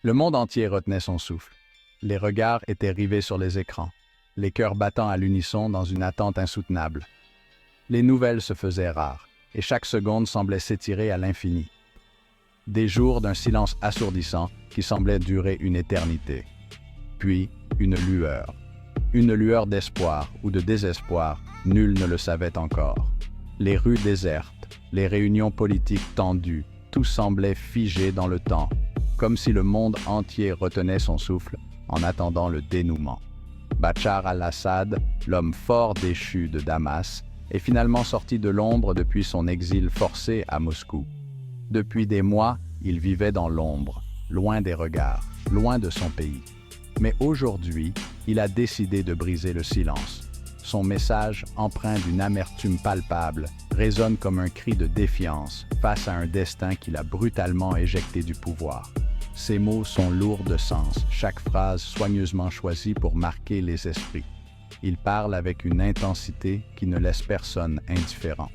Le monde entier retenait son souffle. Les regards étaient rivés sur les écrans, les cœurs battant à l'unisson dans une attente insoutenable. Les nouvelles se faisaient rares, et chaque seconde semblait s'étirer à l'infini. Des jours d'un silence assourdissant qui semblait durer une éternité. Puis, une lueur d'espoir ou de désespoir, nul ne le savait encore. Les rues désertes, les réunions politiques tendues, tout semblait figé dans le temps, comme si le monde entier retenait son souffle en attendant le dénouement. Bachar al-Assad, l'homme fort déchu de Damas, est finalement sorti de l'ombre depuis son exil forcé à Moscou. Depuis des mois, il vivait dans l'ombre, loin des regards, loin de son pays. Mais aujourd'hui, il a décidé de briser le silence. Son message, empreint d'une amertume palpable, résonne comme un cri de défiance face à un destin qu'il a brutalement éjecté du pouvoir. Ses mots sont lourds de sens, chaque phrase soigneusement choisie pour marquer les esprits. Il parle avec une intensité qui ne laisse personne indifférent.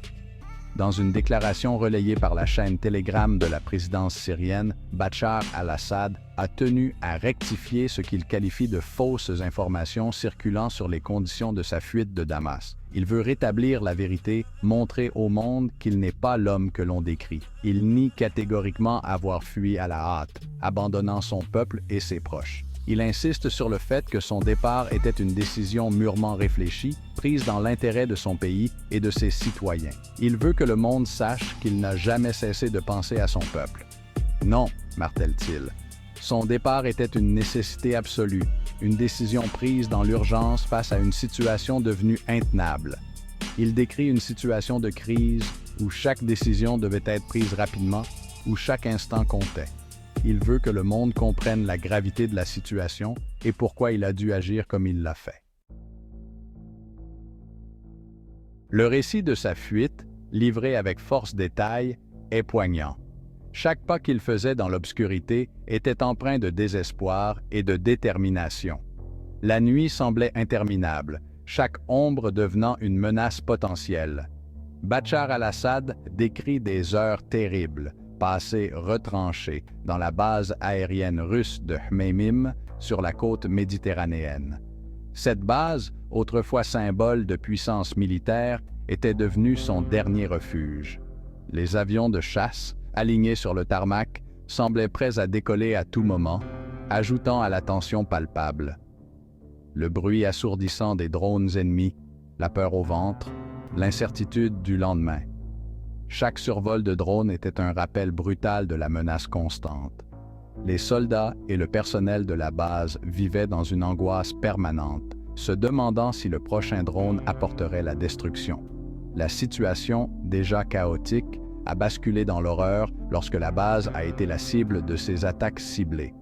Dans une déclaration relayée par la chaîne Telegram de la présidence syrienne, Bachar al-Assad a tenu à rectifier ce qu'il qualifie de fausses informations circulant sur les conditions de sa fuite de Damas. Il veut rétablir la vérité, montrer au monde qu'il n'est pas l'homme que l'on décrit. Il nie catégoriquement avoir fui à la hâte, abandonnant son peuple et ses proches. Il insiste sur le fait que son départ était une décision mûrement réfléchie, prise dans l'intérêt de son pays et de ses citoyens. Il veut que le monde sache qu'il n'a jamais cessé de penser à son peuple. Non, martèle-t-il. Son départ était une nécessité absolue, une décision prise dans l'urgence face à une situation devenue intenable. Il décrit une situation de crise où chaque décision devait être prise rapidement, où chaque instant comptait. Il veut que le monde comprenne la gravité de la situation et pourquoi il a dû agir comme il l'a fait. Le récit de sa fuite, livré avec force détail, est poignant. Chaque pas qu'il faisait dans l'obscurité était empreint de désespoir et de détermination. La nuit semblait interminable, chaque ombre devenant une menace potentielle. Bachar al-Assad décrit des heures terribles, passées retranchées dans la base aérienne russe de Hmeimim sur la côte méditerranéenne. Cette base, autrefois symbole de puissance militaire, était devenue son dernier refuge. Les avions de chasse, alignés sur le tarmac, semblaient prêts à décoller à tout moment, ajoutant à la tension palpable. Le bruit assourdissant des drones ennemis, la peur au ventre, l'incertitude du lendemain. Chaque survol de drone était un rappel brutal de la menace constante. Les soldats et le personnel de la base vivaient dans une angoisse permanente, se demandant si le prochain drone apporterait la destruction. La situation, déjà chaotique, a basculé dans l'horreur lorsque la base a été la cible de ces attaques ciblées.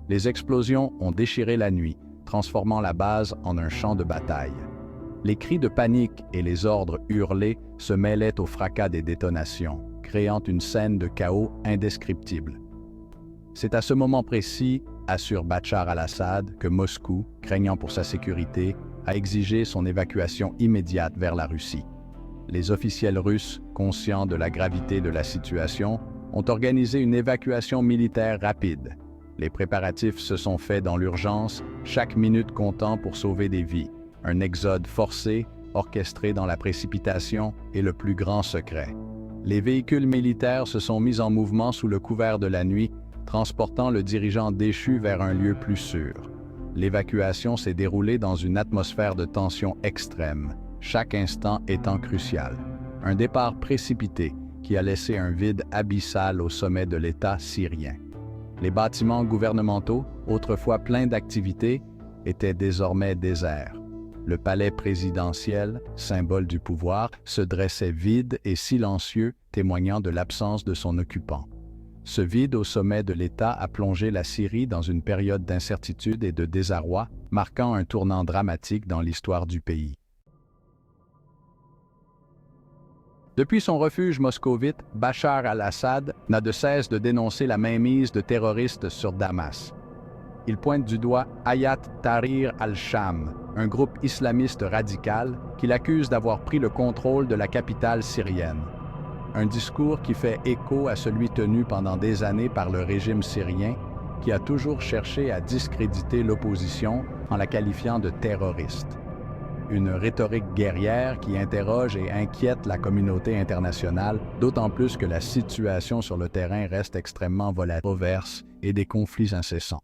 Les explosions ont déchiré la nuit, transformant la base en un champ de bataille. Les cris de panique et les ordres hurlés se mêlaient au fracas des détonations, créant une scène de chaos indescriptible. C'est à ce moment précis, assure Bachar al-Assad, que Moscou, craignant pour sa sécurité, a exigé son évacuation immédiate vers la Russie. Les officiels russes, conscients de la gravité de la situation, ont organisé une évacuation militaire rapide. Les préparatifs se sont faits dans l'urgence, chaque minute comptant pour sauver des vies. Un exode forcé, orchestré dans la précipitation et le plus grand secret. Les véhicules militaires se sont mis en mouvement sous le couvert de la nuit, transportant le dirigeant déchu vers un lieu plus sûr. L'évacuation s'est déroulée dans une atmosphère de tension extrême, chaque instant étant crucial. Un départ précipité qui a laissé un vide abyssal au sommet de l'État syrien. Les bâtiments gouvernementaux, autrefois pleins d'activités, étaient désormais déserts. Le palais présidentiel, symbole du pouvoir, se dressait vide et silencieux, témoignant de l'absence de son occupant. Ce vide au sommet de l'État a plongé la Syrie dans une période d'incertitude et de désarroi, marquant un tournant dramatique dans l'histoire du pays. Depuis son refuge moscovite, Bachar al-Assad n'a de cesse de dénoncer la mainmise de terroristes sur Damas. Il pointe du doigt Hayat Tahrir al-Sham, un groupe islamiste radical qu'il accuse d'avoir pris le contrôle de la capitale syrienne. Un discours qui fait écho à celui tenu pendant des années par le régime syrien, qui a toujours cherché à discréditer l'opposition en la qualifiant de terroriste. Une rhétorique guerrière qui interroge et inquiète la communauté internationale, d'autant plus que la situation sur le terrain reste extrêmement volatile, controverse et des conflits incessants.